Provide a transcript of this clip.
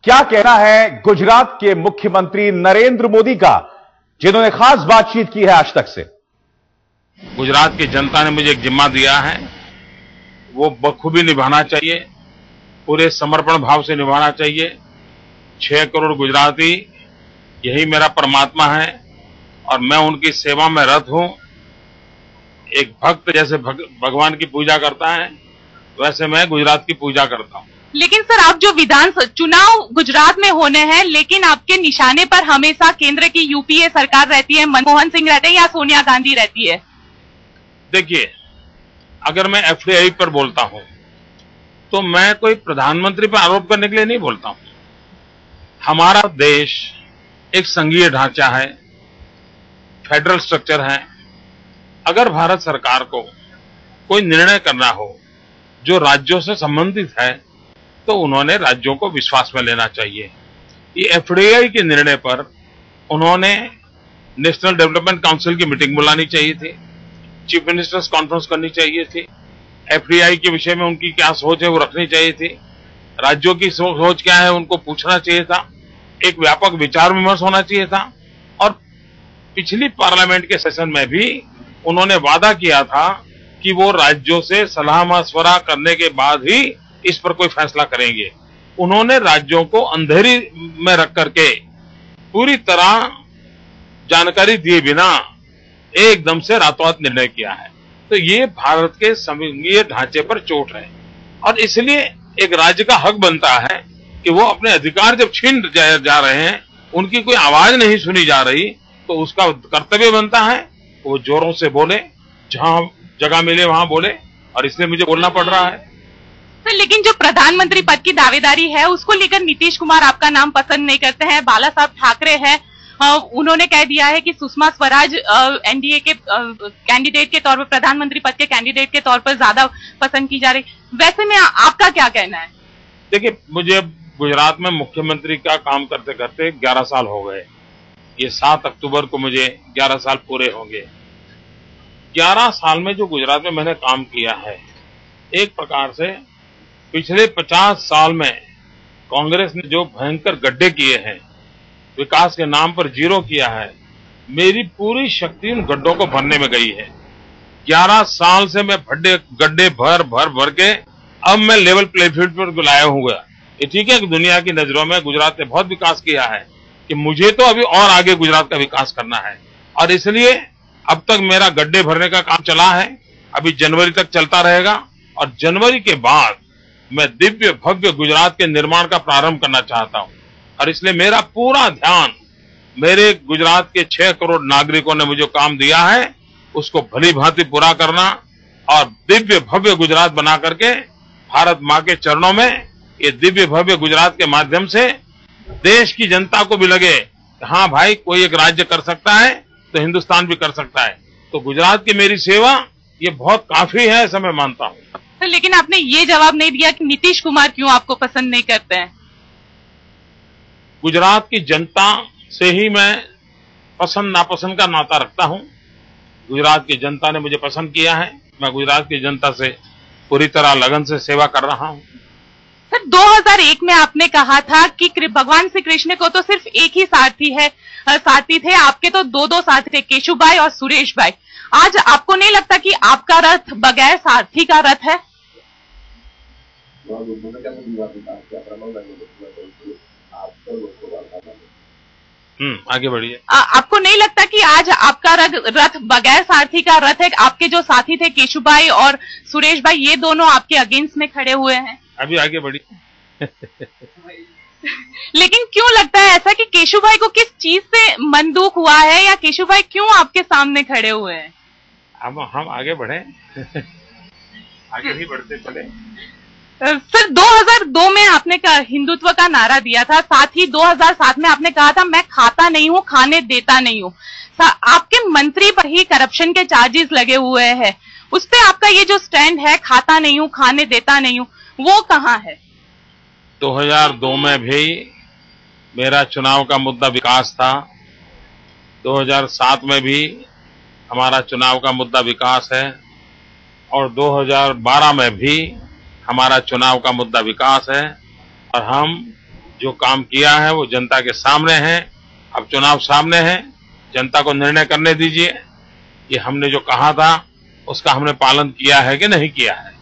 क्या कहना है गुजरात के मुख्यमंत्री नरेंद्र मोदी का, जिन्होंने खास बातचीत की है आज तक से। गुजरात की जनता ने मुझे एक जिम्मा दिया है, वो बखूबी निभाना चाहिए, पूरे समर्पण भाव से निभाना चाहिए। 6 करोड़ गुजराती, यही मेरा परमात्मा है और मैं उनकी सेवा में रत हूं। एक भक्त जैसे भगवान की पूजा करता है, वैसे मैं गुजरात की पूजा करता हूं। लेकिन सर, आप जो विधानसभा चुनाव गुजरात में होने हैं, लेकिन आपके निशाने पर हमेशा केंद्र की यूपीए सरकार रहती है, मनमोहन सिंह रहते हैं या सोनिया गांधी रहती है। देखिए, अगर मैं एफडीआई पर बोलता हूं तो मैं कोई प्रधानमंत्री पर आरोप करने के लिए नहीं बोलता हूं। हमारा देश एक संघीय ढांचा है, फेडरल स्ट्रक्चर है। अगर भारत सरकार को कोई निर्णय करना हो जो राज्यों से संबंधित है, तो उन्होंने राज्यों को विश्वास में लेना चाहिए। ये एफडीआई के निर्णय पर उन्होंने नेशनल डेवलपमेंट काउंसिल की मीटिंग बुलानी चाहिए थी, चीफ मिनिस्टर्स कॉन्फ्रेंस करनी चाहिए थी। एफडीआई के विषय में उनकी क्या सोच है वो रखनी चाहिए थी। राज्यों की सोच क्या है उनको पूछना चाहिए था। एक व्यापक विचार विमर्श होना चाहिए था। और पिछली पार्लियामेंट के सेशन में भी उन्होंने वादा किया था कि वो राज्यों से सलाह मशवरा करने के बाद ही इस पर कोई फैसला करेंगे। उन्होंने राज्यों को अंधेरी में रख करके पूरी तरह जानकारी दिए बिना एकदम से रातों रात निर्णय किया है। तो ये भारत के संघीय ढांचे पर चोट है और इसलिए एक राज्य का हक बनता है कि वो अपने अधिकार जब छीन जा रहे हैं, उनकी कोई आवाज नहीं सुनी जा रही, तो उसका कर्तव्य बनता है वो जोरों से बोले, जहां जगह मिले वहां बोले, और इसलिए मुझे बोलना पड़ रहा है। सर, लेकिन जो प्रधानमंत्री पद की दावेदारी है उसको लेकर नीतीश कुमार आपका नाम पसंद नहीं करते हैं। बाला साहब ठाकरे हैं, उन्होंने कह दिया है कि सुषमा स्वराज एनडीए के कैंडिडेट के तौर पर, प्रधानमंत्री पद के कैंडिडेट के तौर पर ज्यादा पसंद की जा रही। वैसे में आपका क्या कहना है? देखिए, मुझे गुजरात में मुख्यमंत्री का काम करते करते 11 साल हो गए। ये 7 अक्टूबर को मुझे 11 साल पूरे होंगे। 11 साल में जो गुजरात में मैंने काम किया है, एक प्रकार से पिछले 50 साल में कांग्रेस ने जो भयंकर गड्ढे किए हैं, विकास के नाम पर जीरो किया है, मेरी पूरी शक्ति उन गड्ढों को भरने में गई है। 11 साल से मैं गड्ढे भर के अब मैं लेवल प्लेफील्ड पर लाया हुआ। ये ठीक है कि दुनिया की नजरों में गुजरात ने बहुत विकास किया है, कि मुझे तो अभी और आगे गुजरात का विकास करना है, और इसलिए अब तक मेरा गड्ढे भरने का काम चला है, अभी जनवरी तक चलता रहेगा, और जनवरी के बाद मैं दिव्य भव्य गुजरात के निर्माण का प्रारंभ करना चाहता हूं। और इसलिए मेरा पूरा ध्यान मेरे गुजरात के 6 करोड़ नागरिकों ने मुझे काम दिया है, उसको भली भांति पूरा करना और दिव्य भव्य गुजरात बना करके भारत मां के चरणों में ये दिव्य भव्य गुजरात के माध्यम से देश की जनता को भी लगे, हाँ भाई, कोई एक राज्य कर सकता है तो हिंदुस्तान भी कर सकता है। तो गुजरात की मेरी सेवा ये बहुत काफी है, ऐसा मैं मानता हूं। लेकिन आपने ये जवाब नहीं दिया कि नीतीश कुमार क्यों आपको पसंद नहीं करते हैं। गुजरात की जनता से ही मैं पसंद नापसंद का नाता रखता हूं। गुजरात की जनता ने मुझे पसंद किया है, मैं गुजरात की जनता से पूरी तरह लगन से सेवा कर रहा हूं। सर, 2001 में आपने कहा था कि भगवान श्री कृष्ण को तो सिर्फ एक ही सारथी थे, आपके तो 2 सारथी थे, केशुभाई और सुरेश भाई। आज आपको नहीं लगता कि आपका रथ बगैर सारथी का रथ है? आगे बढ़िए। आपको नहीं लगता कि आज आपका रथ बगैर सारथी का रथ है? आपके जो साथी थे केशुभाई और सुरेश भाई, ये दोनों आपके अगेंस्ट में खड़े हुए हैं। अभी आगे बढ़िए। लेकिन क्यों लगता है ऐसा कि केशुभाई को किस चीज से मन दुख हुआ है, या केशुभाई क्यों आपके सामने खड़े हुए हैं? हम आगे बढ़े। आगे ही बढ़ते चले। सर, 2002 में आपने हिंदुत्व का नारा दिया था, साथ ही 2007 में आपने कहा था मैं खाता नहीं हूं, खाने देता नहीं हूं। आपके मंत्री पर ही करप्शन के चार्जेस लगे हुए हैं, उस पे आपका ये जो स्टैंड है, खाता नहीं हूं, खाने देता नहीं हूं, वो कहां है? 2002 में भी मेरा चुनाव का मुद्दा विकास था। 2007 में भी हमारा चुनाव का मुद्दा विकास है, और 2012 में भी हमारा चुनाव का मुद्दा विकास है। और हम जो काम किया है वो जनता के सामने है। अब चुनाव सामने है, जनता को निर्णय करने दीजिए। ये हमने जो कहा था उसका हमने पालन किया है कि नहीं किया है।